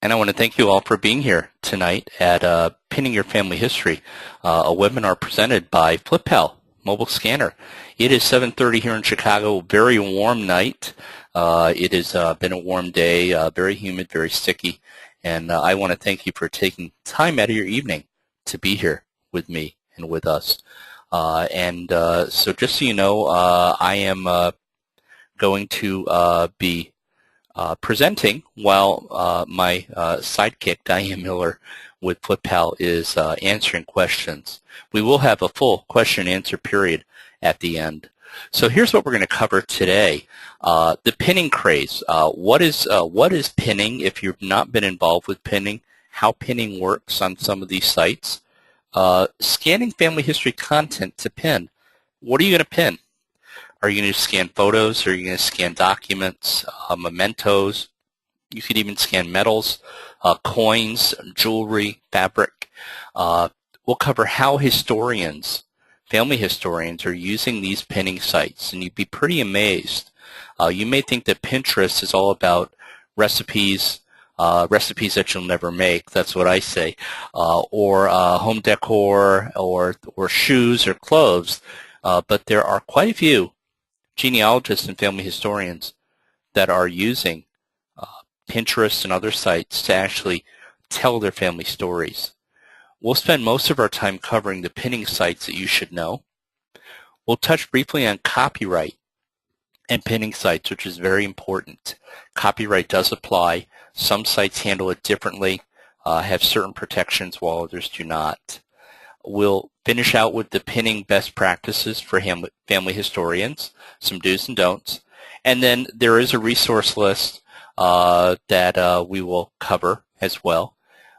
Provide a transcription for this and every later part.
And I want to thank you all for being here tonight at Pinning Your Family History, a webinar presented by FlipPal Mobile Scanner. It is 7:30 here in Chicago, very warm night. It has been a warm day, very humid, very sticky, and I want to thank you for taking time out of your evening to be here with me and with us. So just so you know, I am going to be presenting while my sidekick, Diane Miller, with FlipPal is answering questions. We will have a full question and answer period at the end. So here's what we're going to cover today. The pinning craze. What is pinning if you've not been involved with pinning, how pinning works on some of these sites, scanning family history content to pin. What are you going to pin? Are you going to scan photos? Are you going to scan documents, mementos? You could even scan metals, coins, jewelry, fabric. We'll cover how historians, family historians, are using these pinning sites, and you'd be pretty amazed. You may think that Pinterest is all about recipes, recipes that you'll never make, that's what I say, or home decor, or shoes or clothes, but there are quite a few genealogists and family historians that are using Pinterest and other sites to actually tell their family stories. We'll spend most of our time covering the pinning sites that you should know. We'll touch briefly on copyright and pinning sites, which is very important. Copyright does apply. Some sites handle it differently, have certain protections while others do not. We'll finish out with the pinning best practices for family historians, some do's and don'ts. And then there is a resource list that we will cover as well.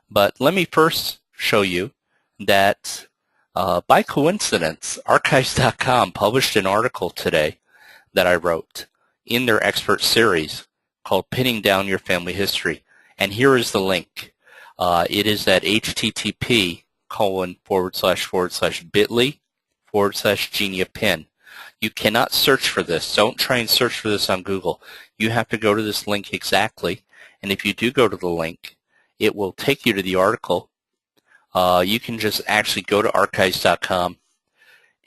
But let me first show you that by coincidence, Archives.com published an article today that I wrote in their expert series called Pinning Down Your Family History. And here is the link. It is at http://bit.ly/geniapin. You cannot search for this. Don't try and search for this on Google. You have to go to this link exactly. And if you do go to the link, it will take you to the article. You can just actually go to archives.com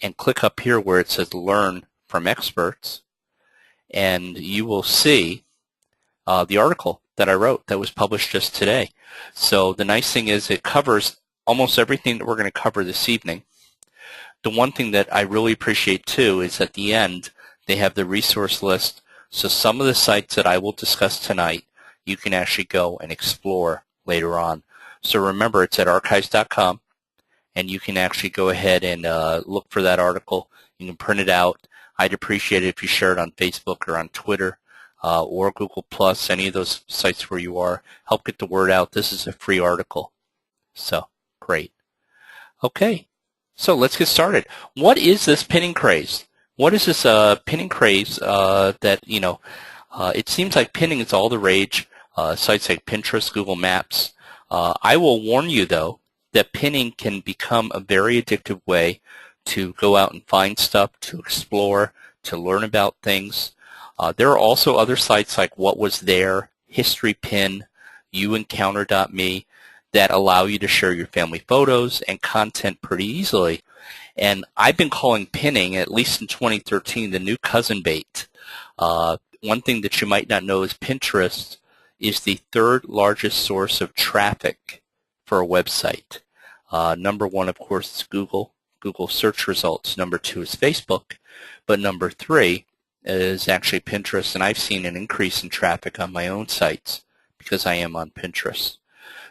and click up here where it says Learn from Experts, and you will see the article that I wrote that was published just today. So the nice thing is it covers almost everything that we're going to cover this evening. The one thing that I really appreciate too is at the end they have the resource list. So some of the sites that I will discuss tonight you can actually go and explore later on. So remember, it's at archives.com, and you can actually go ahead and look for that article. You can print it out. I'd appreciate it if you share it on Facebook or on Twitter or Google+, any of those sites where you are. Help get the word out. This is a free article. So, great. Okay, so let's get started. What is this pinning craze? What is this pinning craze that, you know, it seems like pinning is all the rage. Sites like Pinterest, Google Maps. I will warn you, though, that pinning can become a very addictive way to go out and find stuff, to explore, to learn about things. There are also other sites like What Was There, HistoryPin, YouEncounter.me that allow you to share your family photos and content pretty easily. And I've been calling pinning, at least in 2013, the new cousin bait. One thing that you might not know is Pinterest is the third largest source of traffic for a website. Number one, of course, is Google search results. Number two is Facebook. But number three is actually Pinterest, and I've seen an increase in traffic on my own sites because I am on Pinterest.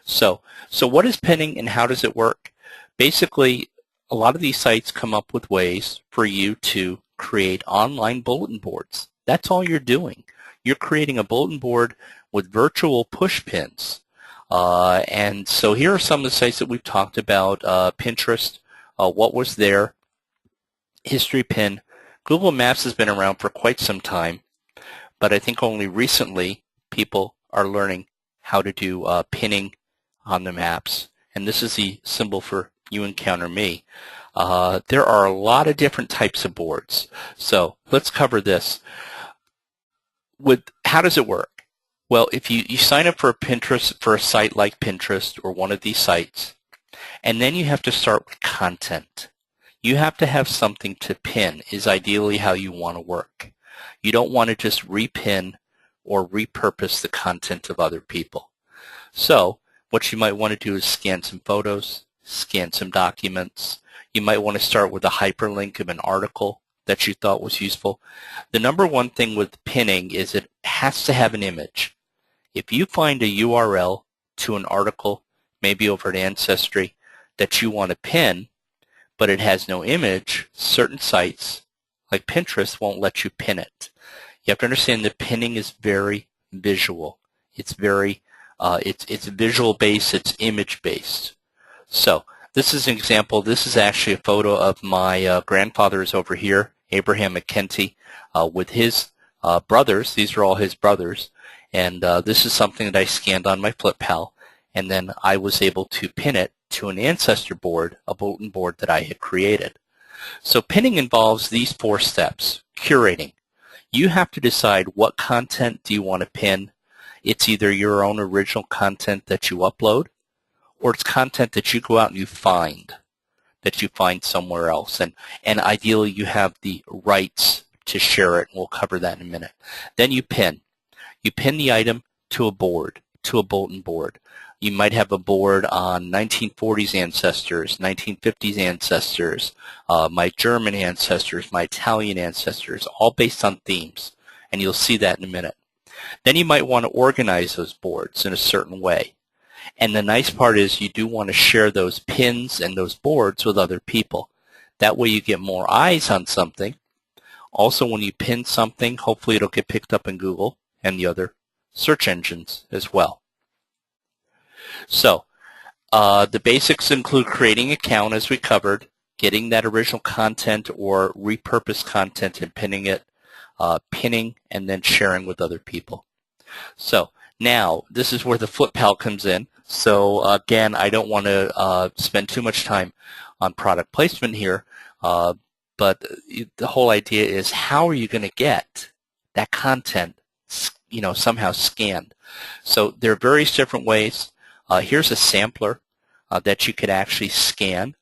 So what is pinning and how does it work? Basically, a lot of these sites come up with ways for you to create online bulletin boards. That's all you're doing. You're creating a bulletin board with virtual push pins. And so here are some of the sites that we've talked about. Pinterest, What Was There, HistoryPin. Google Maps has been around for quite some time, but I think only recently people are learning how to do pinning on the maps. And this is the symbol for You Encounter Me. There are a lot of different types of boards. So let's cover this. How does it work? Well, if you sign up for a site like Pinterest or one of these sites, and then you have to start with content. You have to have something to pin is ideally how you want to work. You don't want to just repin or repurpose the content of other people. So what you might want to do is scan some photos, scan some documents. You might want to start with a hyperlink of an article that you thought was useful. The number one thing with pinning is it has to have an image. If you find a URL to an article, maybe over at Ancestry, that you want to pin, but it has no image, certain sites like Pinterest won't let you pin it. You have to understand that pinning is very visual. It's very, it's visual based, it's image based. So this is an example. This is actually a photo of my grandfather is over here, Abraham McKenty, with his brothers. These are all his brothers. And this is something that I scanned on my FlipPal, and then I was able to pin it to an ancestor board, a bulletin board that I had created. So pinning involves these 4 steps. Curating. You have to decide what content do you want to pin. It's either your own original content that you upload, or it's content that you go out and you find somewhere else. And ideally you have the rights to share it, and we'll cover that in a minute. Then you pin. You pin the item to a board, to a bulletin board. You might have a board on 1940s ancestors, 1950s ancestors, my German ancestors, my Italian ancestors, all based on themes, and you'll see that in a minute. Then you might want to organize those boards in a certain way. And the nice part is you do want to share those pins and those boards with other people. That way you get more eyes on something. Also, when you pin something, hopefully it'll get picked up in Google and the other search engines as well. So the basics include creating an account, as we covered, getting that original content or repurposed content and pinning it, pinning, and then sharing with other people. So now this is where the FlipPal comes in. So again, I don't want to spend too much time on product placement here, but the whole idea is how are you going to get that content somehow scanned. So there are various different ways. Here's a sampler that you could actually scan.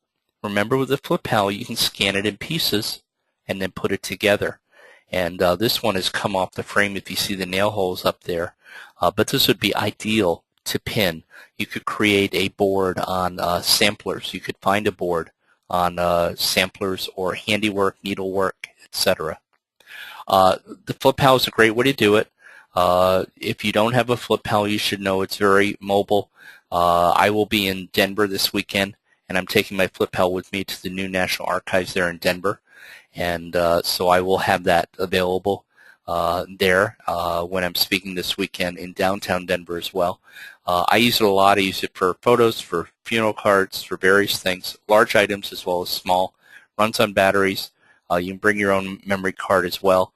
Remember, with the FlipPal, you can scan it in pieces and then put it together. And this one has come off the frame if you see the nail holes up there. But this would be ideal to pin. You could create a board on samplers. You could find a board on samplers or handiwork, needlework, etc. The FlipPal is a great way to do it. If you don't have a FlipPal, you should know it's very mobile. I will be in Denver this weekend, and I'm taking my FlipPal with me to the new National Archives there in Denver. And so I will have that available there when I'm speaking this weekend in downtown Denver as well. I use it a lot. I use it for photos, for funeral cards, for various things, large items as well as small. Runs on batteries. You can bring your own memory card as well.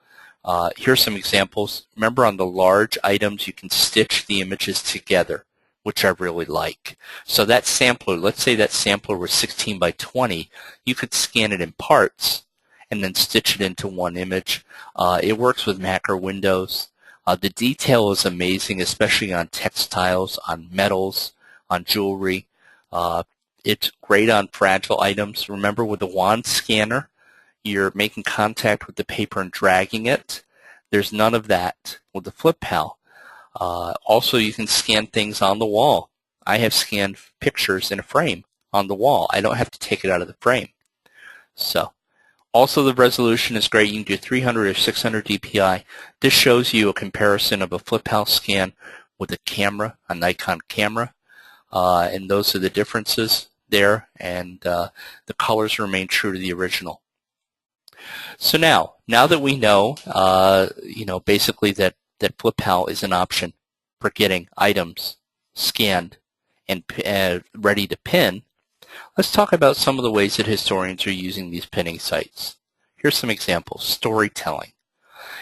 Here's some examples. Remember, on the large items, you can stitch the images together, which I really like. So that sampler, let's say that sampler was 16 by 20, you could scan it in parts and then stitch it into one image. It works with Mac or Windows. The detail is amazing, especially on textiles, on metals, on jewelry. It's great on fragile items. Remember, with the wand scanner, you're making contact with the paper and dragging it. There's none of that with the FlipPal. Also, you can scan things on the wall. I have scanned pictures in a frame on the wall. I don't have to take it out of the frame. So, also the resolution is great. You can do 300 or 600 dpi. This shows you a comparison of a FlipPal scan with a camera, a Nikon camera, and those are the differences there, and the colors remain true to the original. So now that we know, basically that FlipPal is an option for getting items scanned and ready to pin, let's talk about some of the ways that historians are using these pinning sites. Here's some examples. Storytelling.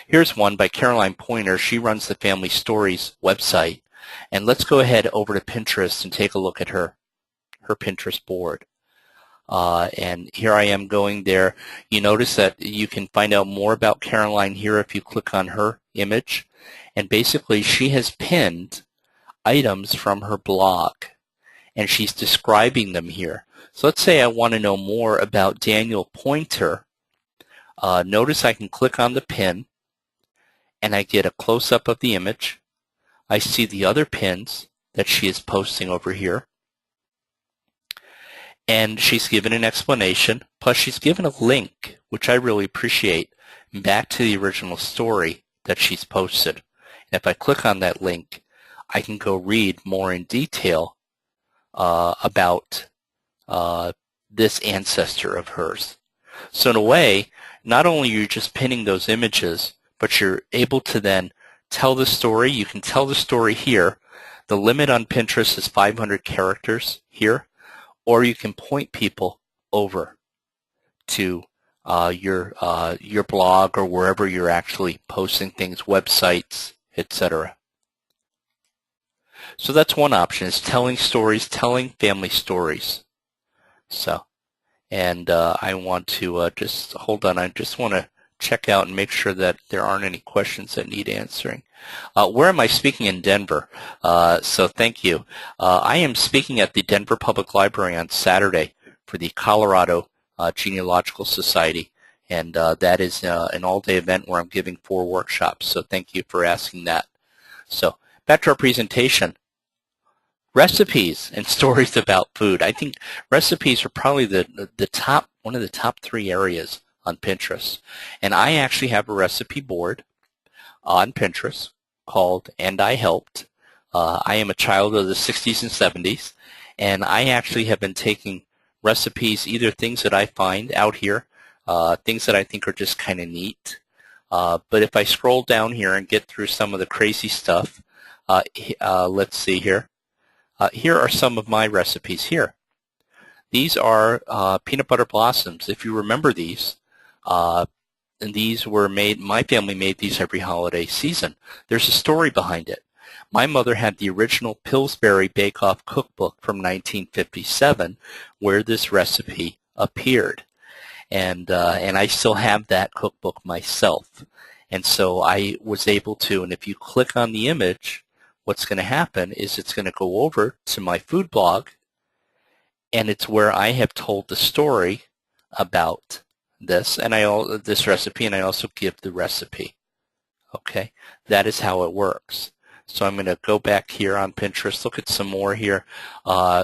Here's one by Caroline Pointer. She runs the Family Stories website. And let's go ahead over to Pinterest and take a look at her Pinterest board. And here I am going there. You notice that you can find out more about Caroline here if you click on her image. And basically she has pinned items from her blog, and she's describing them here. So let's say I want to know more about Daniel Pointer. Notice I can click on the pin, and I get a close-up of the image. I see the other pins that she is posting over here. And she's given an explanation, plus she's given a link, which I really appreciate, back to the original story that she's posted. And if I click on that link, I can go read more in detail about this ancestor of hers. So in a way, not only are you just pinning those images, but you're able to then tell the story. You can tell the story here. The limit on Pinterest is 500 characters here, or you can point people over to your blog or wherever you're actually posting things, websites, etc. So that's one option, is telling stories, telling family stories. So, and I want to just hold on. I just want to check out and make sure that there aren't any questions that need answering. Where am I speaking? In Denver. So thank you. I am speaking at the Denver Public Library on Saturday for the Colorado Genealogical Society, and that is an all-day event where I'm giving 4 workshops. So thank you for asking that. So back to our presentation. Recipes and stories about food. I think recipes are probably one of the top 3 areas on Pinterest. And I actually have a recipe board on Pinterest called And I Helped. I am a child of the 60s and 70s, and I actually have been taking recipes, either things that I find out here, things that I think are just kind of neat. But if I scroll down here and get through some of the crazy stuff, let's see here. Here are some of my recipes here. These are peanut butter blossoms. If you remember these, and these were made, my family made these every holiday season. There's a story behind it. My mother had the original Pillsbury Bake-Off cookbook from 1957 where this recipe appeared. And I still have that cookbook myself. And so I was able to, and if you click on the image, what's going to happen is it's going to go over to my food blog, and it's where I have told the story about this and this recipe, and I also give the recipe. Okay, that is how it works. So I'm going to go back here on Pinterest, look at some more here.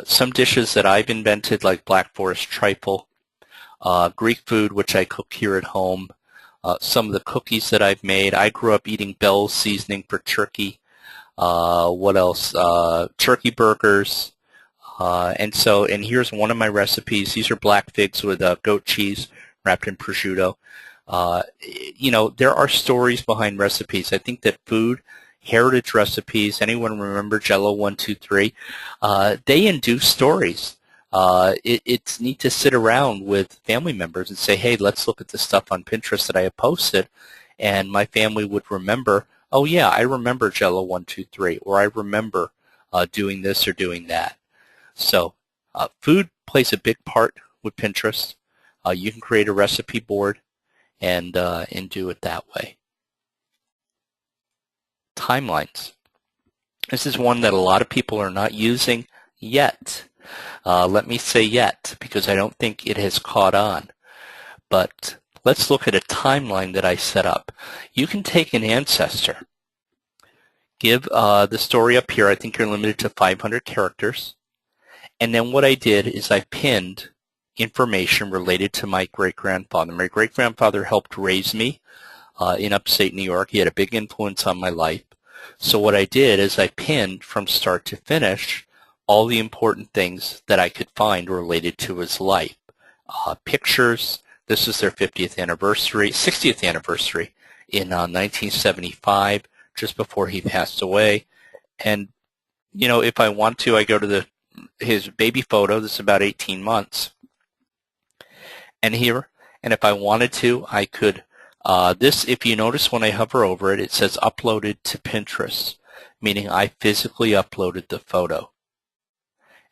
Some dishes that I've invented, like Black Forest trifle, Greek food, which I cook here at home, some of the cookies that I've made. I grew up eating Bell's seasoning for turkey. What else? Turkey burgers. And here's one of my recipes. These are black figs with goat cheese wrapped in prosciutto. You know, there are stories behind recipes. I think that food, heritage recipes, anyone remember Jello 1, 2, 3? They induce stories. It's neat to sit around with family members and say, hey, let's look at the stuff on Pinterest that I have posted, and my family would remember, oh yeah, I remember Jello 1, 2, 3, or I remember doing this or doing that. So food plays a big part with Pinterest. You can create a recipe board and do it that way. Timelines. This is one that a lot of people are not using yet. Let me say yet, because I don't think it has caught on. But let's look at a timeline that I set up. You can take an ancestor, give the story up here. I think you're limited to 500 characters. And then what I did is I pinned information related to my great-grandfather. My great-grandfather helped raise me in upstate New York. He had a big influence on my life. So what I did is I pinned from start to finish all the important things that I could find related to his life. Pictures. This is their 50th anniversary, 60th anniversary in 1975, just before he passed away. And, you know, if I want to, I go to his baby photo. This is about 18 months. And here, and if I wanted to, I could, if you notice when I hover over it, it says uploaded to Pinterest, meaning I physically uploaded the photo.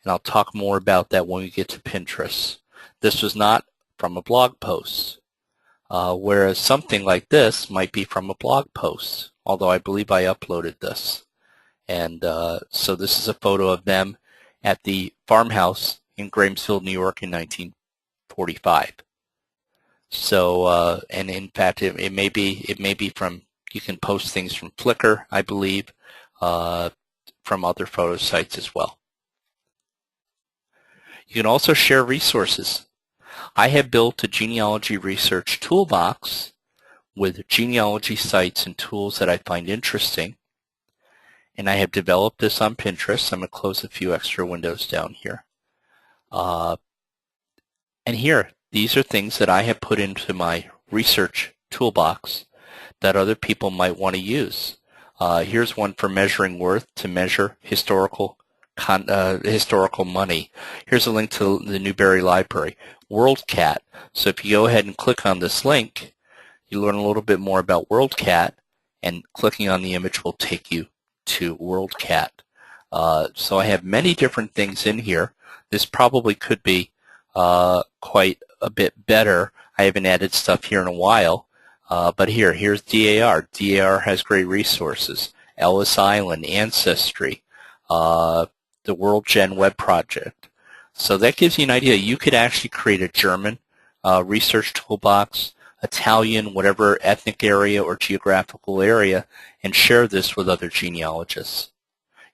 And I'll talk more about that when we get to Pinterest. This was not from a blog post, whereas something like this might be from a blog post. although I believe I uploaded this. And so this is a photo of them at the farmhouse in Gramesville, New York in 1945. So, and in fact, it may be from, you can post things from Flickr, I believe, from other photo sites as well. You can also share resources. I have built a genealogy research toolbox with genealogy sites and tools that I find interesting. And I have developed this on Pinterest. I'm going to close a few extra windows down here. And here, these are things that I have put into my research toolbox that other people might want to use. Here's one for measuring worth to measure historical money. Here's a link to the Newberry Library. WorldCat. So if you go ahead and click on this link, you learn a little bit more about WorldCat, and clicking on the image will take you to WorldCat. So I have many different things in here. This probably could be quite a bit better. I haven't added stuff here in a while, but here's DAR. DAR has great resources. Ellis Island, Ancestry, the WorldGen Web Project. So that gives you an idea. You could actually create a German research toolbox, Italian, whatever ethnic area or geographical area, and share this with other genealogists.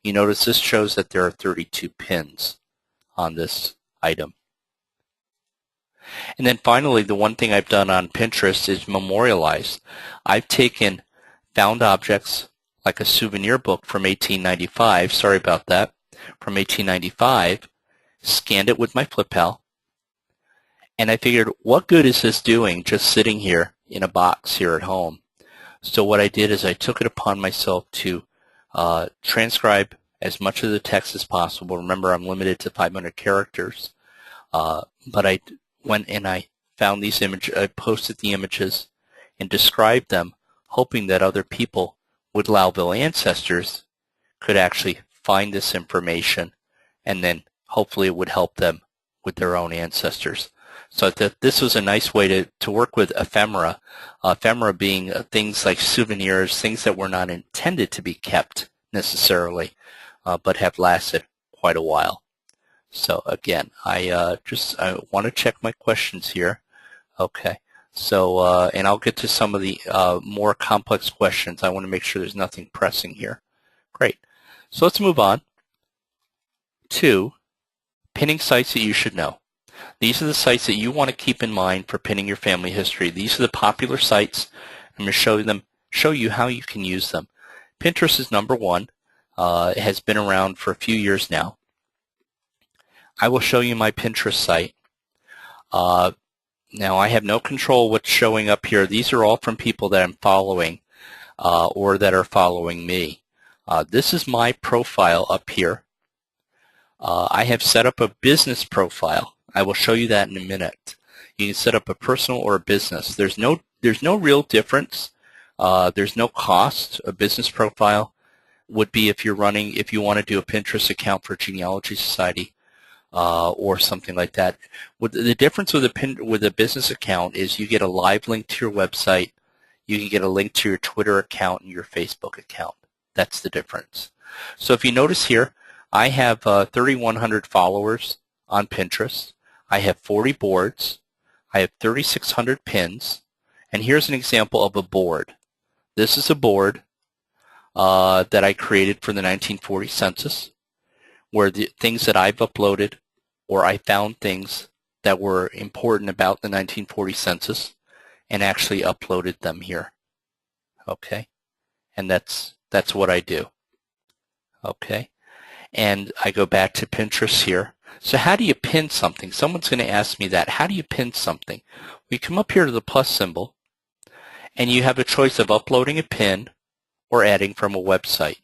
You notice this shows that there are 32 pins on this item. And then finally, the one thing I've done on Pinterest is memorialize. I've taken found objects like a souvenir book from 1895, sorry about that, from 1895, scanned it with my FlipPal, and I figured, what good is this doing just sitting here in a box here at home? So what I did is I took it upon myself to transcribe as much of the text as possible. Remember, I'm limited to 500 characters. But I went and I found these images, I posted the images and described them, hoping that other people with Louville ancestors could actually find this information, and then hopefully it would help them with their own ancestors. So I thought this was a nice way to work with ephemera, ephemera being things like souvenirs, things that were not intended to be kept necessarily, but have lasted quite a while. So again, I want to check my questions here. Okay, so and I'll get to some of the more complex questions. I want to make sure there's nothing pressing here. Great. So let's move on to pinning sites that you should know. These are the sites that you want to keep in mind for pinning your family history. These are the popular sites. I'm going to show you how you can use them. Pinterest is number one. It has been around for a few years now. I will show you my Pinterest site. Now, I have no control what's showing up here. These are all from people that I'm following or that are following me. This is my profile up here. I have set up a business profile. I will show you that in a minute. You can set up a personal or a business. There's no real difference. There's no cost. A business profile would be if you want to do a Pinterest account for Genealogy Society or something like that. The difference with a business account is you get a live link to your website. You can get a link to your Twitter account and your Facebook account. That's the difference. So if you notice here, I have 3,100 followers on Pinterest. I have 40 boards. I have 3,600 pins. And here's an example of a board. This is a board that I created for the 1940 census, where the things that I've uploaded, or I found things that were important about the 1940 census and actually uploaded them here. Okay? And that's what I do. Okay? And I go back to Pinterest here. So how do you pin something? Someone's going to ask me that. How do you pin something? We come up here to the plus symbol, and you have a choice of uploading a pin or adding from a website.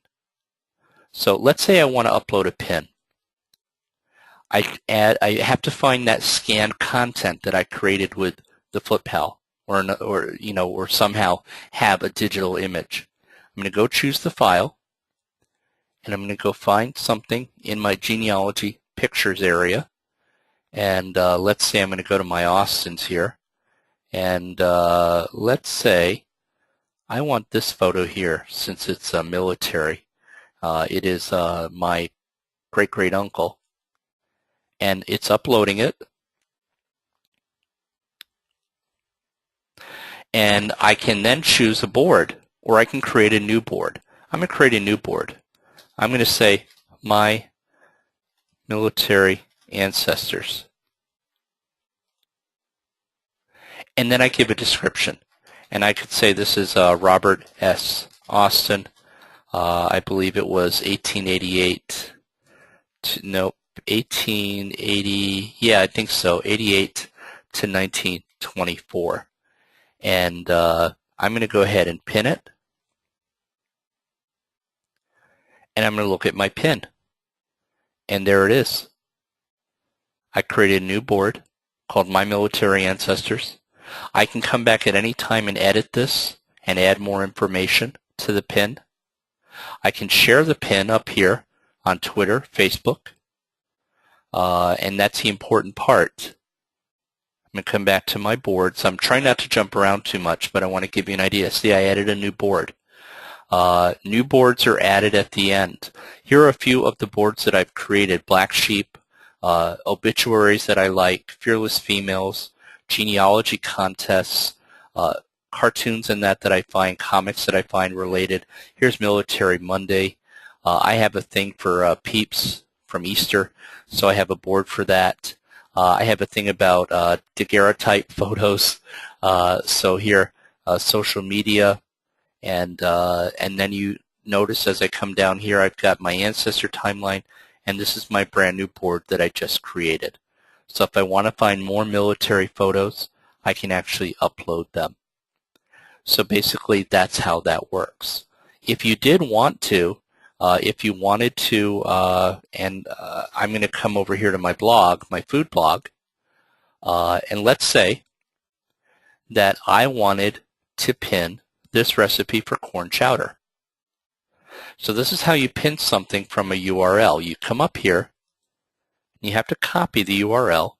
So let's say I want to upload a pin. I have to find that scanned content that I created with the FlipPal, or somehow have a digital image. I'm going to go choose the file, and I'm going to go find something in my genealogy pictures area, and let's say I'm going to go to my Austins here, and let's say I want this photo here since it's military. It is my great-great-uncle, and it's uploading it. And I can then choose a board, or I can create a new board. I'm going to create a new board. I'm going to say my military ancestors. And then I give a description. And I could say this is Robert S. Austin. I believe it was 1888. Nope, 1880. Yeah, I think so. 88 to 1924. And I'm going to go ahead and pin it. And I'm going to look at my pin. And there it is. I created a new board called My Military Ancestors. I can come back at any time and edit this and add more information to the pin. I can share the pin up here on Twitter, Facebook, and that's the important part. I'm going to come back to my boards. I'm trying not to jump around too much, but I want to give you an idea. See, I added a new board. New boards are added at the end. Here are a few of the boards that I've created. Black Sheep, obituaries that I like, fearless females, genealogy contests, cartoons and that I find, comics that I find related. Here's Military Monday. I have a thing for Peeps from Easter, so I have a board for that. I have a thing about daguerreotype photos. So here, social media, and then you notice as I come down here, I've got my ancestor timeline, and this is my brand new board that I just created. So if I want to find more military photos, I can actually upload them. So basically, that's how that works. If you did want to, if you wanted to, I'm going to come over here to my blog, my food blog, and let's say that I wanted to pin this recipe for corn chowder. So this is how you pin something from a URL. You come up here, you have to copy the URL,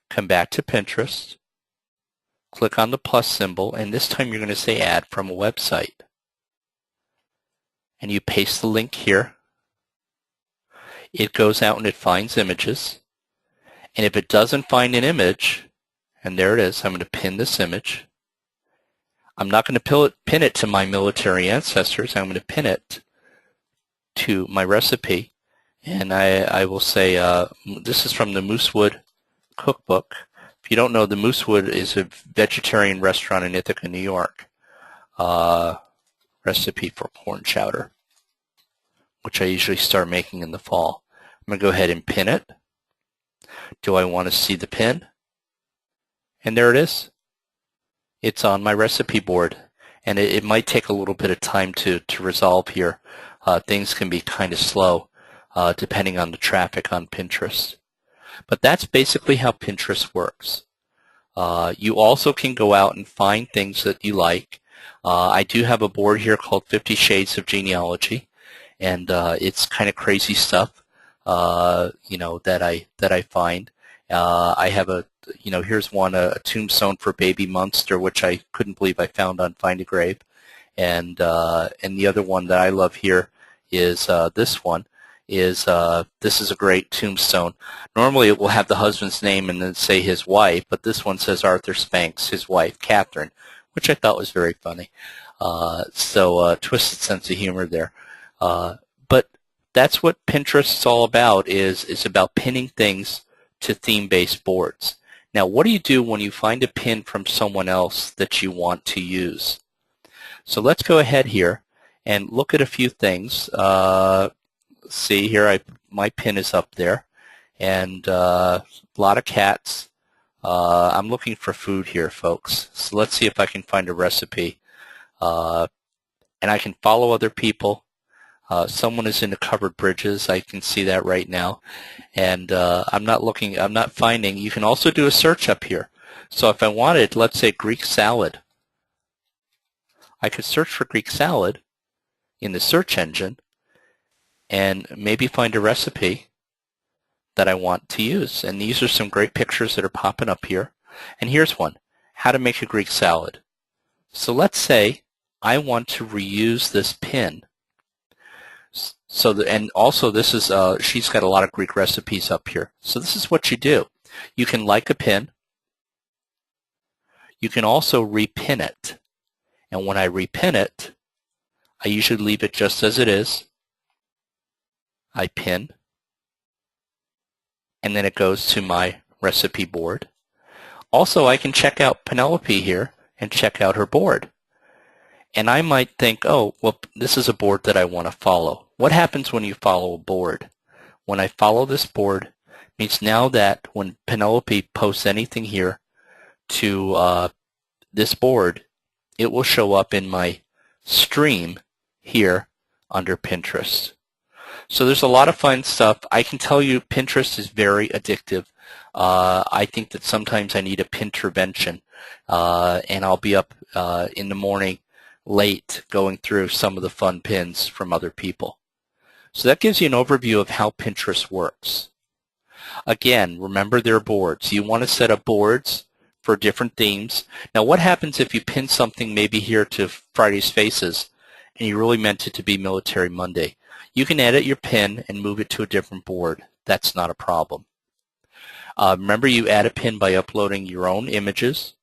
come back to Pinterest, click on the plus symbol, and this time you're going to say add from a website. And you paste the link here. It goes out and it finds images. And if it doesn't find an image, and there it is, I'm going to pin this image. I'm not going to pin it to my military ancestors. I'm going to pin it to my recipe. And I will say, this is from the Moosewood Cookbook. If you don't know, the Moosewood is a vegetarian restaurant in Ithaca, New York. Recipe for corn chowder, which I usually start making in the fall. I'm going to go ahead and pin it. Do I want to see the pin? And there it is. It's on my recipe board. And it might take a little bit of time to resolve here. Things can be kind of slow depending on the traffic on Pinterest. But that's basically how Pinterest works. You also can go out and find things that you like. I do have a board here called 50 Shades of Genealogy, and it's kind of crazy stuff, that I find. I have here's one, a tombstone for baby Munster, which I couldn't believe I found on Find a Grave, and the other one that I love here is this one. This is a great tombstone. Normally it will have the husband's name and then say his wife, but this one says Arthur Spanks, his wife, Catherine, which I thought was very funny. Twisted sense of humor there. But that's what Pinterest is all about, is about pinning things to theme-based boards. Now, what do you do when you find a pin from someone else that you want to use? So let's go ahead here and look at a few things. See here, my pin is up there, and a lot of cats. I'm looking for food here, folks. So let's see if I can find a recipe. And I can follow other people. Someone is into covered bridges. I can see that right now. And I'm not finding. You can also do a search up here. So if I wanted, let's say, Greek salad, I could search for Greek salad in the search engine and maybe find a recipe that I want to use. And these are some great pictures that are popping up here. And here's one, how to make a Greek salad. So let's say I want to reuse this pin. And also this is, she's got a lot of Greek recipes up here. So this is what you do. You can like a pin. You can also repin it. And when I repin it, I usually leave it just as it is. I pin. And then it goes to my recipe board. Also, I can check out Penelope here and check out her board. And I might think, oh, well, this is a board that I want to follow. What happens when you follow a board? When I follow this board, it means now that when Penelope posts anything here to this board, it will show up in my stream here under Pinterest. So there's a lot of fun stuff. I can tell you Pinterest is very addictive. I think that sometimes I need a pintervention, and I'll be up in the morning late going through some of the fun pins from other people. So that gives you an overview of how Pinterest works. Again, remember their boards. You want to set up boards for different themes. Now what happens if you pin something maybe here to Friday's Faces and you really meant it to be Military Monday? You can edit your pin and move it to a different board. That's not a problem. Remember, you add a pin by uploading your own images.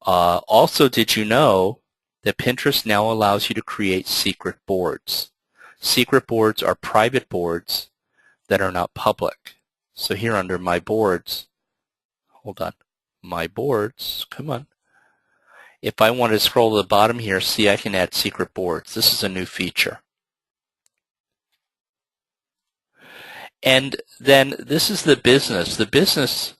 Also, did you know that Pinterest now allows you to create secret boards? Secret boards are private boards that are not public. So here under My Boards, hold on, My Boards, come on. If I want to scroll to the bottom here, see I can add secret boards. This is a new feature. And then this is the business. The business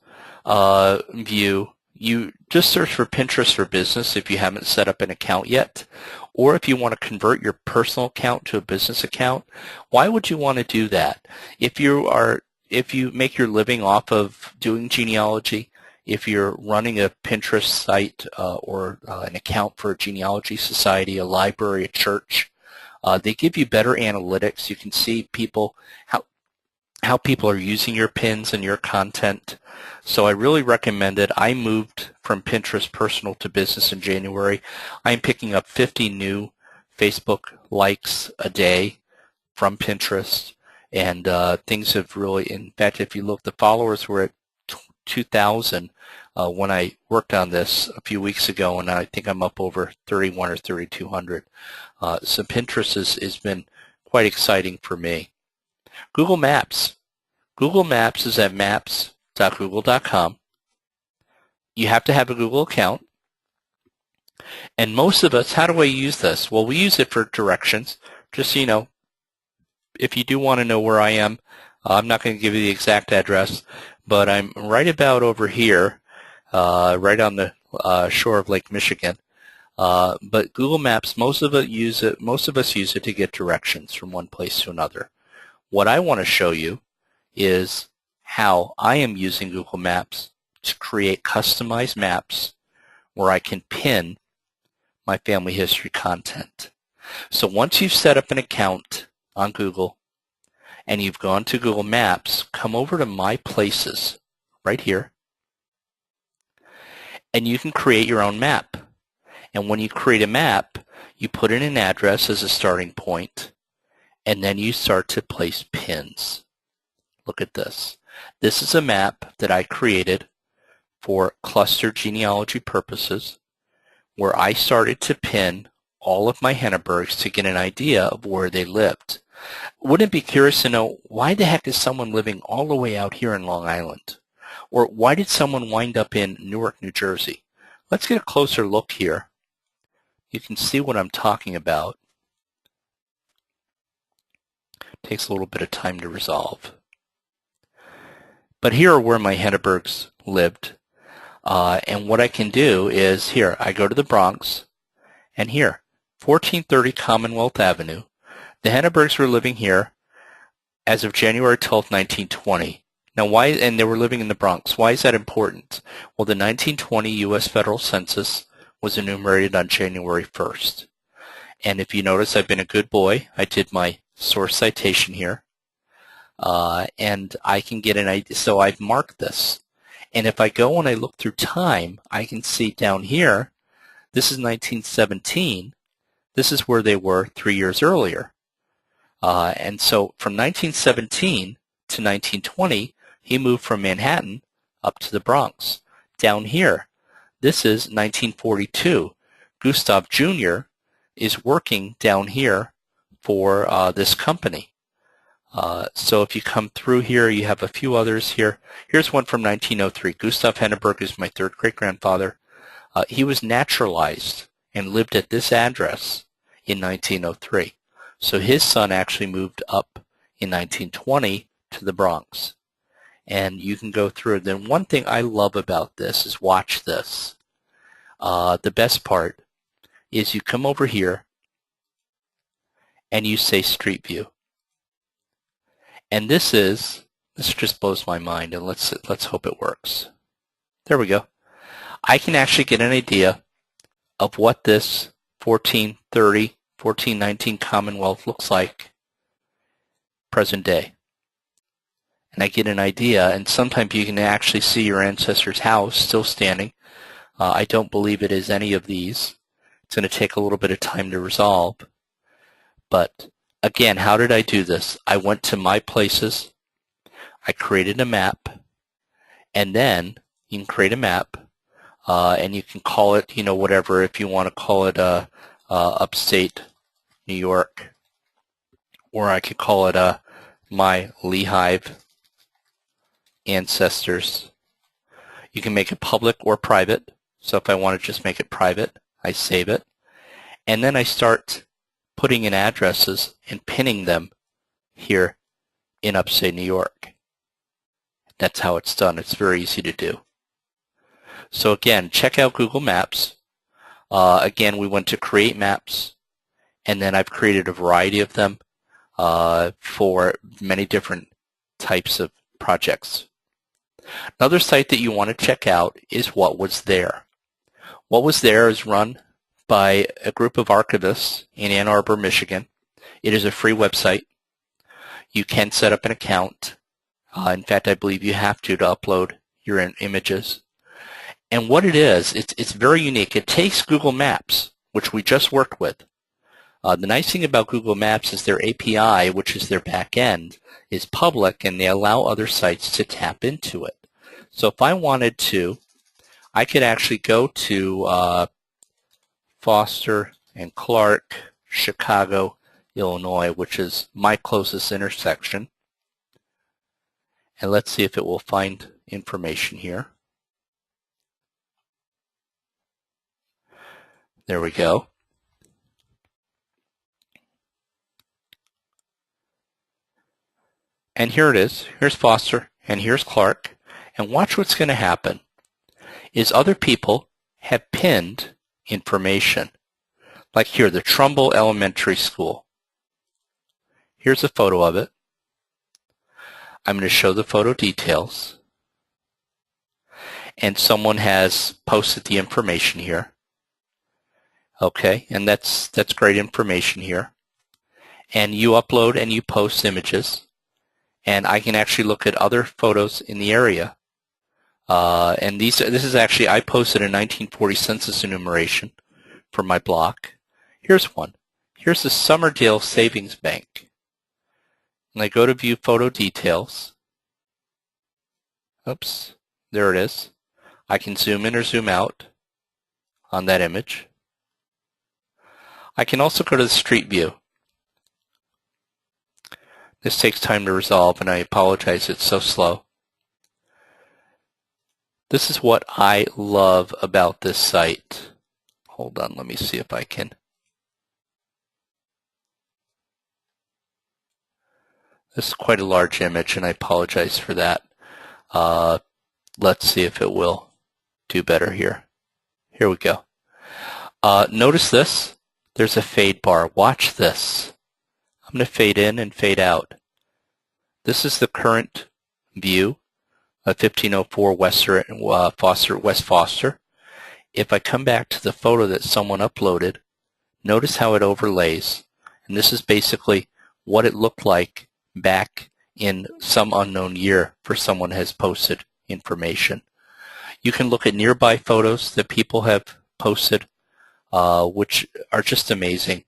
view, you just search for Pinterest for Business if you haven't set up an account yet. Or if you want to convert your personal account to a business account. Why would you want to do that? If you make your living off of doing genealogy, if you're running a Pinterest site or an account for a genealogy society, a library, a church, they give you better analytics. You can see people, how people are using your pins and your content. So I really recommend it. I moved from Pinterest personal to business in January. I'm picking up 50 new Facebook likes a day from Pinterest, and things have really, in fact, if you look, the followers were at 2,000 when I worked on this a few weeks ago, and I think I'm up over 31 or 3,200. So Pinterest has been quite exciting for me. Google Maps. Google Maps is at maps.google.com. You have to have a Google account. And most of us, how do I use this? Well, we use it for directions. Just so you know, if you do want to know where I am, I'm not going to give you the exact address, but I'm right about over here, right on the shore of Lake Michigan. But Google Maps, most of us use it to get directions from one place to another. What I want to show you is how I am using Google Maps to create customized maps where I can pin my family history content. So once you've set up an account on Google and you've gone to Google Maps, come over to My Places right here, and you can create your own map. And when you create a map, you put in an address as a starting point, and then you start to place pins. Look at this. This is a map that I created for cluster genealogy purposes, where I started to pin all of my Hennebergs to get an idea of where they lived. Wouldn't it be curious to know, why the heck is someone living all the way out here in Long Island? Or why did someone wind up in Newark, New Jersey? Let's get a closer look here. You can see what I'm talking about. It takes a little bit of time to resolve. But here are where my Hennebergs lived. And what I can do is here, I go to the Bronx, and here, 1430 Commonwealth Avenue. The Hennebergs were living here as of January 12, 1920. Now why, and they were living in the Bronx. Why is that important? Well, the 1920 U.S. federal census was enumerated on January 1st. And if you notice, I've been a good boy. I did my source citation here. And I can get an idea. So I've marked this. And if I go and I look through time, I can see down here This is 1917. This is where they were 3 years earlier. And so from 1917 to 1920, he moved from Manhattan up to the Bronx. Down here, this is 1942. Gustav Jr. is working down here for this company. So if you come through here, you have a few others here. Here's one from 1903. Gustav Henneberg is my third great-grandfather. He was naturalized and lived at this address in 1903. So his son actually moved up in 1920 to the Bronx. And you can go through it. Then one thing I love about this is watch this. The best part is you come over here and you say Street View. And this just blows my mind, and let's hope it works. There we go. I can actually get an idea of what this 1430, 1419 Commonwealth looks like present day. And I get an idea, and sometimes you can actually see your ancestor's house still standing. I don't believe it is any of these. It's going to take a little bit of time to resolve. But again, how did I do this? I went to My Places, I created a map, and then you can create a map, and you can call it, whatever, if you want to call it upstate New York, or I could call it My Lehigh Ancestors. You can make it public or private, so if I want to just make it private, I save it, and then I start putting in addresses and pinning them here in upstate New York. That's how it's done. It's very easy to do. So again, check out Google Maps. Again, we went to Create Maps, and then I've created a variety of them for many different types of projects. Another site that you want to check out is What Was There. What Was There is run by a group of archivists in Ann Arbor, Michigan. It is a free website. You can set up an account. In fact, I believe you have to upload your images. And what it is, it's very unique. It takes Google Maps, which we just worked with. The nice thing about Google Maps is their API, which is their back end, is public, and they allow other sites to tap into it. So if I wanted to, I could actually go to Foster and Clark, Chicago, Illinois, which is my closest intersection. And let's see if it will find information here. There we go. And here it is. Here's Foster, and here's Clark. And watch what's going to happen is other people have pinned information. Like here, the Trumbull Elementary School. Here's a photo of it. I'm going to show the photo details. And someone has posted the information here. Okay, and that's great information here. And you upload and you post images. And I can actually look at other photos in the area. And this is actually, I posted a 1940 census enumeration for my block. Here's one. Here's the Summerdale Savings Bank. And I go to view photo details. Oops, there it is. I can zoom in or zoom out on that image. I can also go to the Street View. This takes time to resolve, and I apologize, it's so slow. This is what I love about this site. Hold on, let me see if I can. This is quite a large image, and I apologize for that. Let's see if it will do better here. Here we go. Notice this. There's a fade bar. Watch this. I'm going to fade in and fade out. This is the current view of 1504 West Foster. If I come back to the photo that someone uploaded, notice how it overlays. And this is basically what it looked like back in some unknown year for someone has posted information. You can look at nearby photos that people have posted. which are just amazing.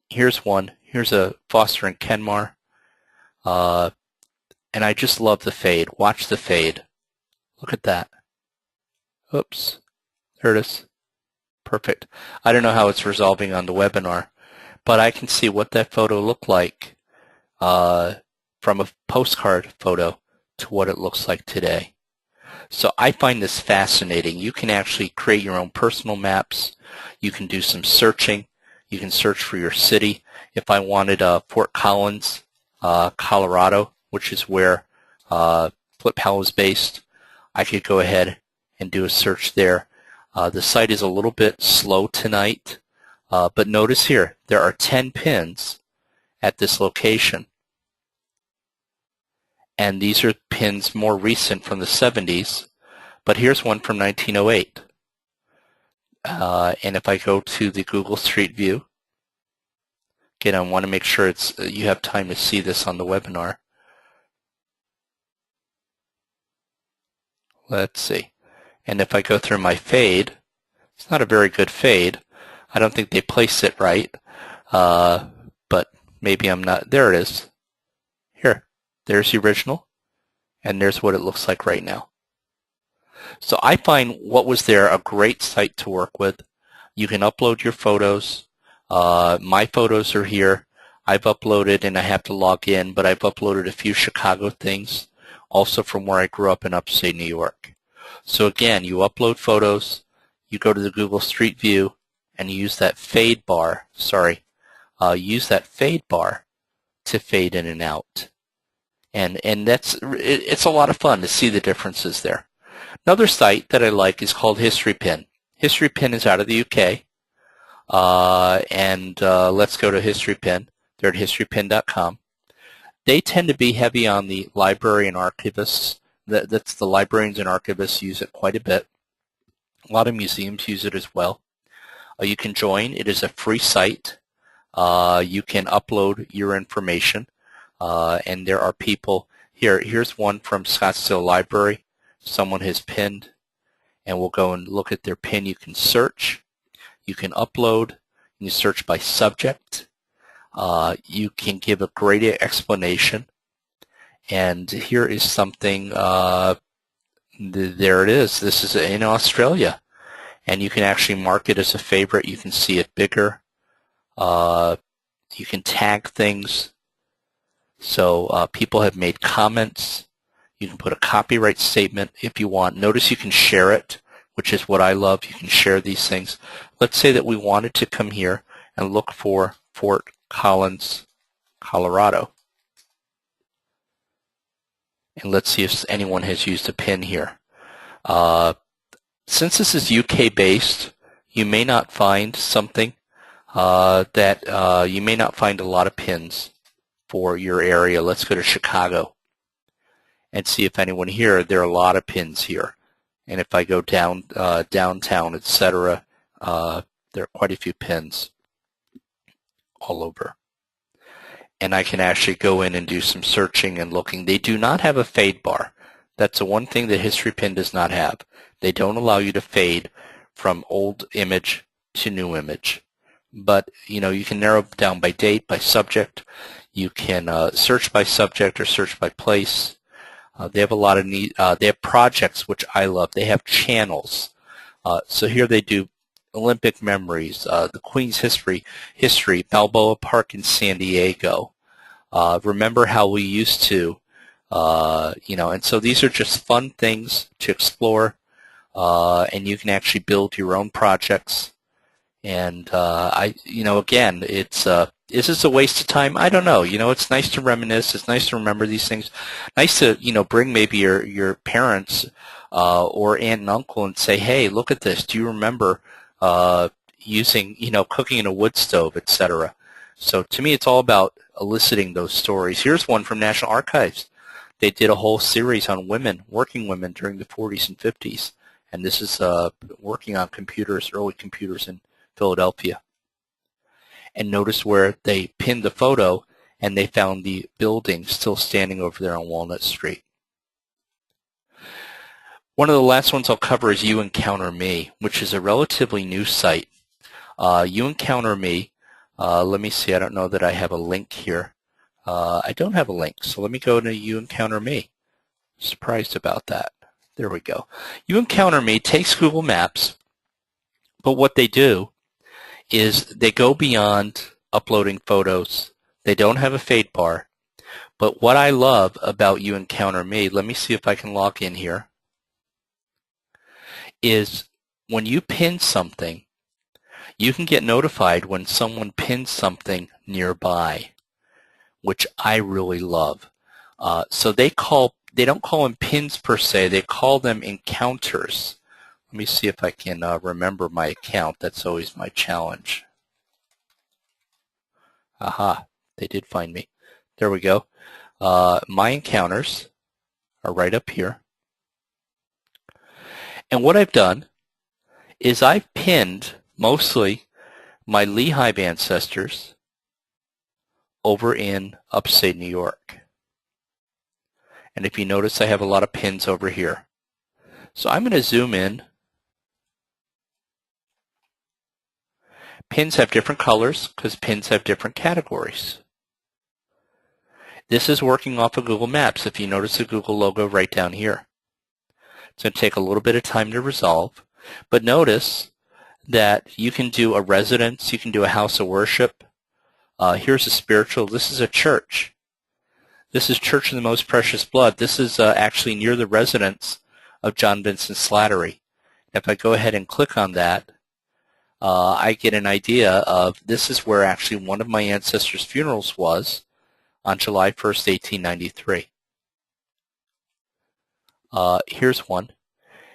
Here's one. Here's a Foster and Kenmar. And I just love the fade. Watch the fade. Look at that. Oops. There it is. Perfect. I don't know how it's resolving on the webinar, but I can see what that photo looked like from a postcard photo to what it looks like today. So I find this fascinating. You can actually create your own personal maps. You can do some searching. You can search for your city. If I wanted Fort Collins, Colorado, which is where Flip Hal is based, I could go ahead and do a search there. The site is a little bit slow tonight, but notice here, there are 10 pins at this location. And these are pins more recent from the 70s, but here's one from 1908. And if I go to the Google Street View, again, I want to make sure you have time to see this on the webinar. Let's see. And if I go through my fade, it's not a very good fade. I don't think they placed it right, but maybe I'm not. There it is. Here, there's the original, and there's what it looks like right now. So I find what was there a great site to work with. You can upload your photos. My photos are here. I've uploaded, and I have to log in, but I've uploaded a few Chicago things, also from where I grew up in upstate New York. So again, you upload photos, you go to the Google Street View, and you use that fade bar, use that fade bar to fade in and out. And it's a lot of fun to see the differences there. Another site that I like is called HistoryPin. HistoryPin is out of the UK. Let's go to HistoryPin. They're at historypin.com. They tend to be heavy on the library and archivists. That's the librarians and archivists use it quite a bit. A lot of museums use it as well. You can join. It is a free site. You can upload your information. And there are people here. Here's one from Scottsdale Library. Someone has pinned, and we'll go and look at their pin. You can search. You can upload. You can search by subject. You can give a great explanation. And here is something, there it is. This is in Australia. And you can actually mark it as a favorite. You can see it bigger. You can tag things. So people have made comments. You can put a copyright statement if you want. Notice you can share it, which is what I love. You can share these things. Let's say that we wanted to come here and look for Fort Collins, Colorado. And let's see if anyone has used a pin here. Since this is UK-based, you may not find something you may not find a lot of pins for your area. Let's go to Chicago and see if anyone here. There are a lot of pins here. And if I go down downtown, etc., there are quite a few pins all over. And I can actually go in and do some searching and looking. They do not have a fade bar. That's the one thing that HistoryPin does not have. They don't allow you to fade from old image to new image. But you can narrow down by date, by subject. You can search by subject or search by place. They have a lot of they have projects, which I love. They have channels. So here they do Olympic memories, the Queen's history, Balboa Park in San Diego. Remember how we used to, and so these are just fun things to explore, and you can actually build your own projects. And again, is this a waste of time? I don't know. It's nice to reminisce. It's nice to remember these things. Nice to, bring maybe your parents or aunt and uncle and say, hey, look at this. Do you remember using, cooking in a wood stove, etc.? So to me, it's all about eliciting those stories. Here's one from National Archives. They did a whole series on women, working women during the 40s and 50s. And this is working on computers, early computers in Philadelphia. And notice where they pinned the photo and they found the building still standing over there on Walnut Street. One of the last ones I'll cover is You Encounter Me, which is a relatively new site. You Encounter Me, let me see, I don't know that I have a link here. I don't have a link, so let me go to You Encounter Me. Surprised about that. There we go. You Encounter Me takes Google Maps, but what they do is they go beyond uploading photos. They don't have a fade bar. But what I love about You Encounter Me, let me see if I can log in here, is when you pin something, you can get notified when someone pins something nearby, which I really love. So they don't call them pins per se, they call them encounters. Let me see if I can remember my account. That's always my challenge. Aha, they did find me. There we go. My encounters are right up here. And what I've done is I've pinned mostly my Lehigh ancestors over in upstate New York. And if you notice, I have a lot of pins over here. So I'm going to zoom in. Pins have different colors because pins have different categories. This is working off of Google Maps. If you notice the Google logo right down here. It's going to take a little bit of time to resolve. But notice that you can do a residence, you can do a house of worship. Here's a spiritual. This is a church. This is Church of the Most Precious Blood. This is actually near the residence of John Vincent Slattery. If I go ahead and click on that, I get an idea of this is where actually one of my ancestors' funerals was on July 1st, 1893. Here's one.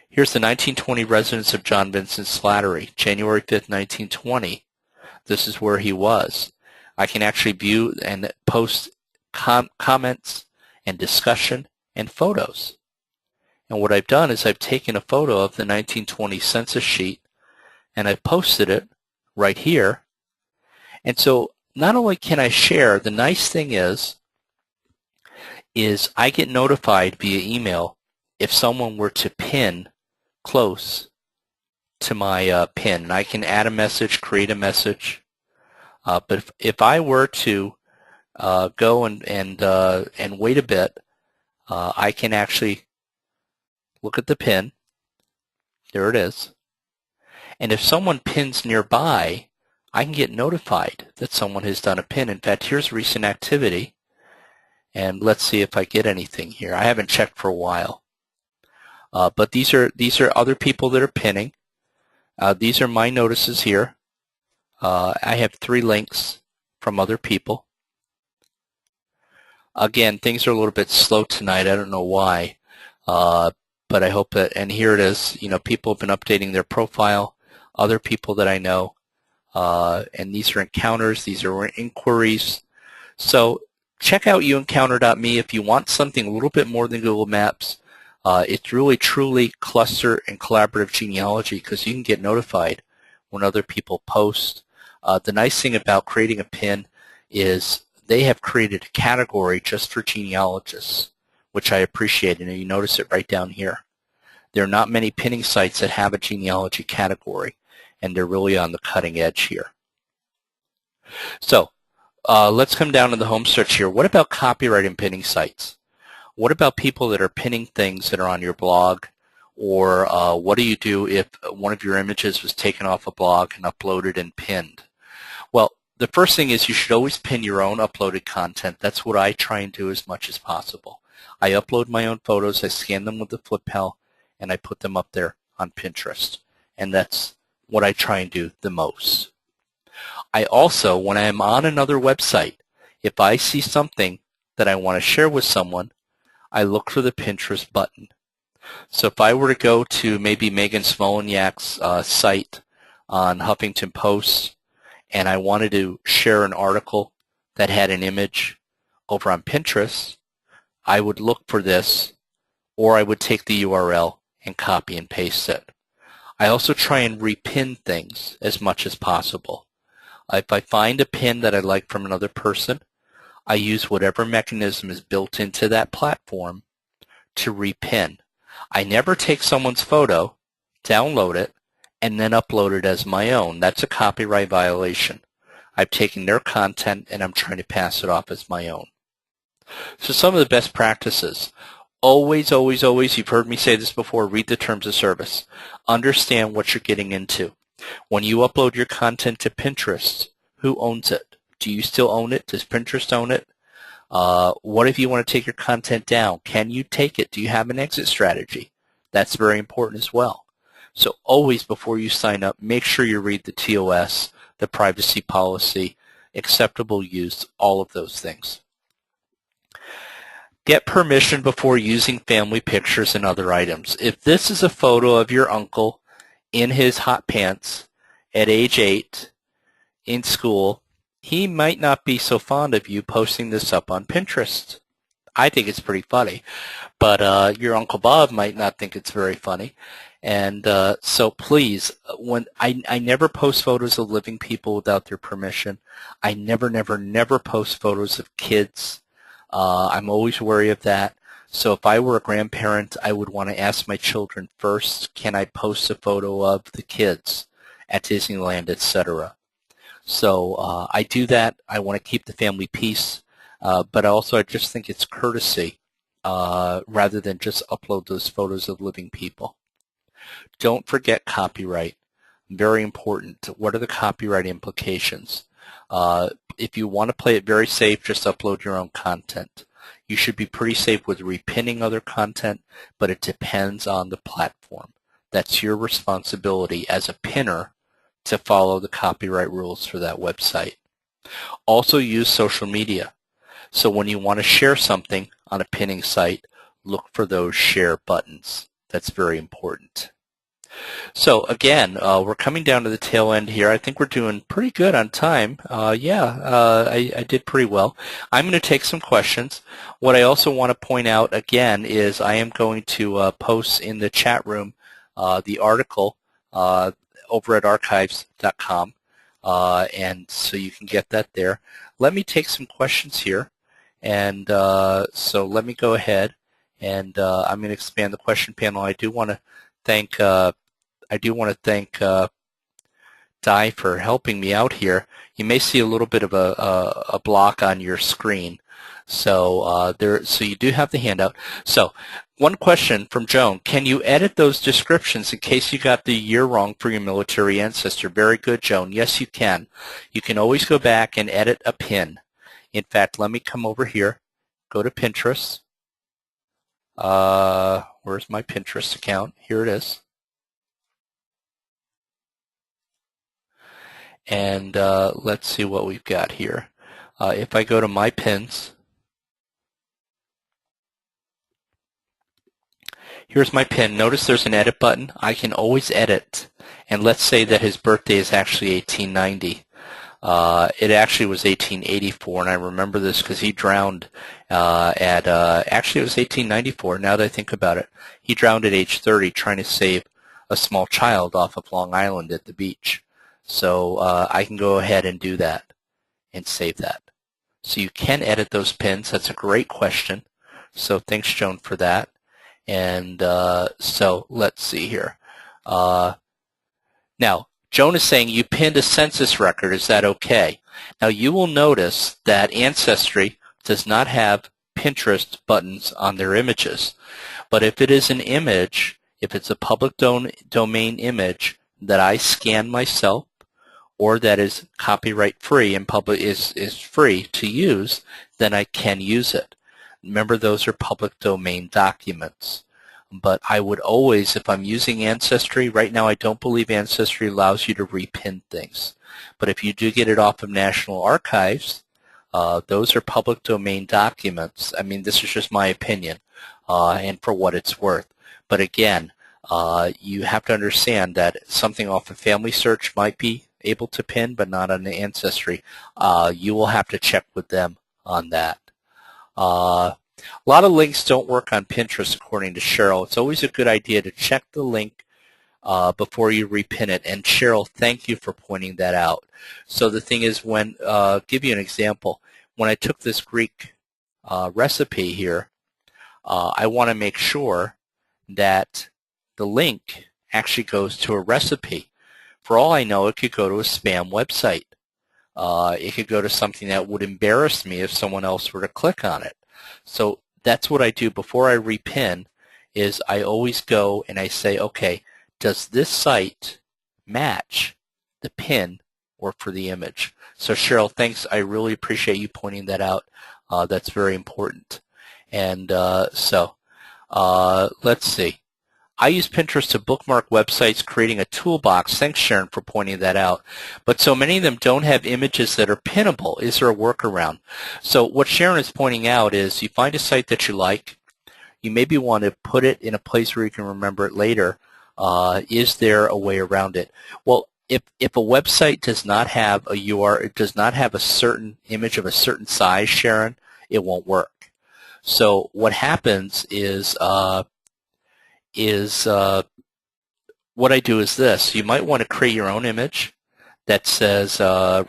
Here's the 1920 residence of John Vincent Slattery, January 5th, 1920. This is where he was. I can actually view and post comments and discussion and photos. And what I've done is I've taken a photo of the 1920 census sheet and I've posted it right here. And so not only can I share, the nice thing is I get notified via email if someone were to pin close to my pin. And I can add a message, create a message. But if I were to go and wait a bit, I can actually look at the pin. There it is. And if someone pins nearby, I can get notified that someone has done a pin. In fact, here's recent activity. And let's see if I get anything here. I haven't checked for a while. But these are other people that are pinning. These are my notices here. I have 3 links from other people. Again, things are a little bit slow tonight. I don't know why. But I hope that, and here it is, you know, people have been updating their profile, other people that I know. And these are encounters, these are inquiries. So check out youencounter.me if you want something a little bit more than Google Maps. It's really truly cluster and collaborative genealogy because you can get notified when other people post. The nice thing about creating a pin is they have created a category just for genealogists, which I appreciate, and you notice it right down here. There are not many pinning sites that have a genealogy category, and they're really on the cutting edge here. So let's come down to the home search here. What about copyright and pinning sites? What about people that are pinning things that are on your blog? Or what do you do if one of your images was taken off a blog and uploaded and pinned? Well, the first thing is you should always pin your own uploaded content. That's what I try and do as much as possible. I upload my own photos, I scan them with the flip pal, and I put them up there on Pinterest. And that's what I try and do the most. I also, when I am on another website, if I see something that I want to share with someone, I look for the Pinterest button. So if I were to go to maybe Megan Smoleniak's site on Huffington Post and I wanted to share an article that had an image over on Pinterest, I would look for this, or I would take the URL and copy and paste it. I also try and repin things as much as possible. If I find a pin that I like from another person, I use whatever mechanism is built into that platform to repin. I never take someone's photo, download it, and then upload it as my own. That's a copyright violation. I've taken their content and I'm trying to pass it off as my own. So some of the best practices. Always, always, always, you've heard me say this before, read the terms of service. Understand what you're getting into. When you upload your content to Pinterest, who owns it? Do you still own it? Does Pinterest own it? What if you want to take your content down? Can you take it? Do you have an exit strategy? That's very important as well. So always before you sign up, make sure you read the TOS, the privacy policy, acceptable use, all of those things. Get permission before using family pictures and other items. If this is a photo of your uncle in his hot pants at age 8 in school, he might not be so fond of you posting this up on Pinterest. I think it's pretty funny, but your Uncle Bob might not think it's very funny. And so please, when I never post photos of living people without their permission. I never, never, never post photos of kids. I'm always wary of that. So if I were a grandparent, I would want to ask my children first, can I post a photo of the kids at Disneyland, etc. So I do that. I want to keep the family peace, but also I just think it's courtesy rather than just upload those photos of living people. Don't forget copyright. Very important. What are the copyright implications? If you want to play it very safe, just upload your own content. You should be pretty safe with repinning other content, but it depends on the platform. That's your responsibility as a pinner to follow the copyright rules for that website. Also use social media. So when you want to share something on a pinning site, look for those share buttons. That's very important. So again, we're coming down to the tail end here. I think we're doing pretty good on time. I did pretty well. I'm going to take some questions. What I also want to point out again is I am going to post in the chat room the article over at archives.com, and so you can get that there. Let me take some questions here, and so let me go ahead and I'm going to expand the question panel. I do want to thank Di for helping me out here. You may see a little bit of a block on your screen. So so you do have the handout. So one question from Joan: can you edit those descriptions in case you got the year wrong for your military ancestor? Very good, Joan. Yes, you can. You can always go back and edit a pin. In fact, let me come over here. Go to Pinterest. Where's my Pinterest account? Here it is. And let's see what we've got here. If I go to my pins, here's my pin. Notice there's an edit button. I can always edit. And let's say that his birthday is actually 1890. It actually was 1884, and I remember this because he drowned actually it was 1894, now that I think about it. He drowned at age 30 trying to save a small child off of Long Island at the beach. So I can go ahead and do that and save that. So you can edit those pins. That's a great question. So thanks, Joan, for that. And so let's see here. Now, Joan is saying you pinned a census record. Is that okay? Now, you will notice that Ancestry does not have Pinterest buttons on their images. But if it is an image, if it's a public domain image that I scan myself, or that is copyright free and public is free to use, then I can use it. Remember, those are public domain documents. But I would always, if I'm using Ancestry, right now I don't believe Ancestry allows you to repin things. But if you do get it off of National Archives, those are public domain documents. I mean, this is just my opinion, and for what it's worth. But again, you have to understand that something off of Family Search might be able to pin, but not on the Ancestry. You will have to check with them on that. A lot of links don't work on Pinterest, according to Cheryl. It's always a good idea to check the link before you repin it. And Cheryl, thank you for pointing that out. So the thing is, when give you an example. When I took this Greek recipe here, I want to make sure that the link actually goes to a recipe. For all I know, it could go to a spam website. It could go to something that would embarrass me if someone else were to click on it. So that's what I do before I repin, is I always go and I say, okay, does this site match the pin or for the image? So Cheryl, thanks. I really appreciate you pointing that out. That's very important. And let's see. I use Pinterest to bookmark websites, creating a toolbox. Thanks, Sharon, for pointing that out. But so many of them don't have images that are pinnable. Is there a workaround? So what Sharon is pointing out is you find a site that you like. You maybe want to put it in a place where you can remember it later. Is there a way around it? Well, if a website does not have a URL, it does not have a certain image of a certain size, Sharon, it won't work. So what happens is what I do is this. You might want to create your own image that says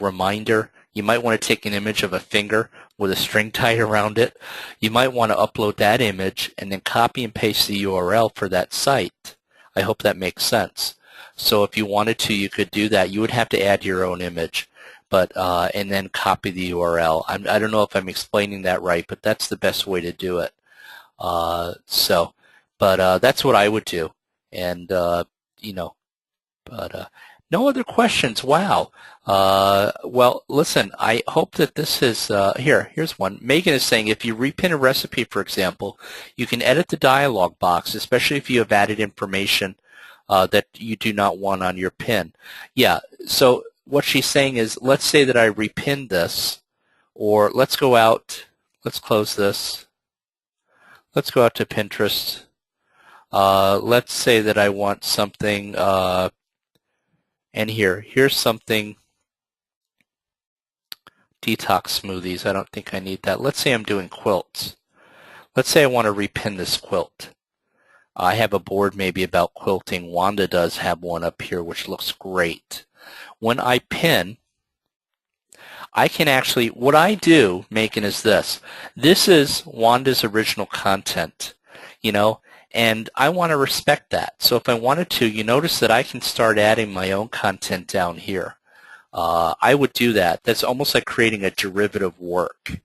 reminder. You might want to take an image of a finger with a string tied around it. You might want to upload that image and then copy and paste the URL for that site. I hope that makes sense. So if you wanted to, you could do that. You would have to add your own image, but and then copy the URL. I don't know if I'm explaining that right, but that's the best way to do it. But that's what I would do. And, no other questions. Wow. Well, listen, I hope that this is, here's one. Megan is saying if you repin a recipe, for example, you can edit the dialog box, especially if you have added information that you do not want on your pin. Yeah, so what she's saying is, let's say that I repin this, or let's go out, let's close this. Let's go out to Pinterest. Let's say that I want something, and here's something, detox smoothies. I don't think I need that. Let's say I'm doing quilts. Let's say I want to repin this quilt. I have a board maybe about quilting. Wanda does have one up here which looks great. When I pin, I can actually, what I do, Megan, is this. This is Wanda's original content, and I want to respect that. So if I wanted to, you notice that I can start adding my own content down here. I would do that. That's almost like creating a derivative work.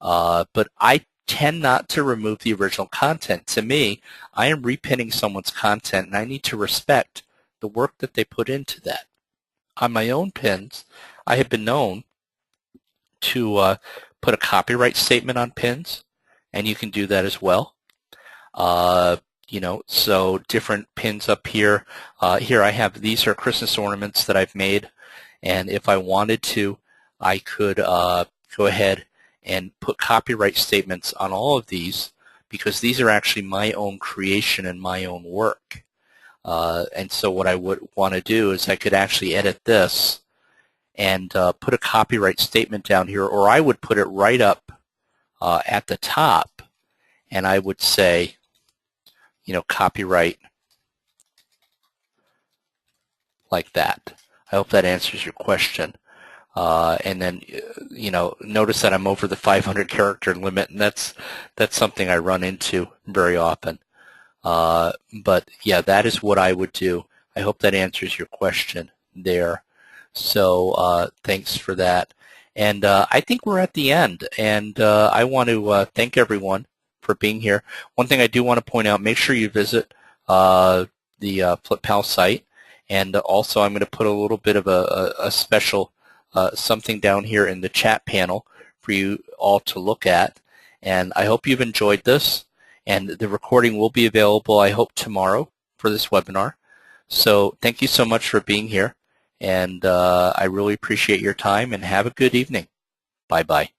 But I tend not to remove the original content. To me, I am repinning someone's content, and I need to respect the work that they put into that. On my own pins, I have been known to put a copyright statement on pins, and you can do that as well. So different pins up here. Here I have, these are Christmas ornaments that I've made, and if I wanted to, I could go ahead and put copyright statements on all of these, because these are actually my own creation and my own work. And so what I would want to do is I could actually edit this and put a copyright statement down here, or I would put it right up at the top, and I would say, copyright, like that. I hope that answers your question. And then, notice that I'm over the 500 character limit, and that's something I run into very often. But yeah, that is what I would do. I hope that answers your question there. So thanks for that. And I think we're at the end, and I want to thank everyone for being here. One thing I do want to point out, make sure you visit the FlipPal site, and also I'm going to put a little bit of a special something down here in the chat panel for you all to look at. And I hope you've enjoyed this, and the recording will be available, I hope, tomorrow for this webinar. So thank you so much for being here, and I really appreciate your time, and have a good evening. Bye-bye.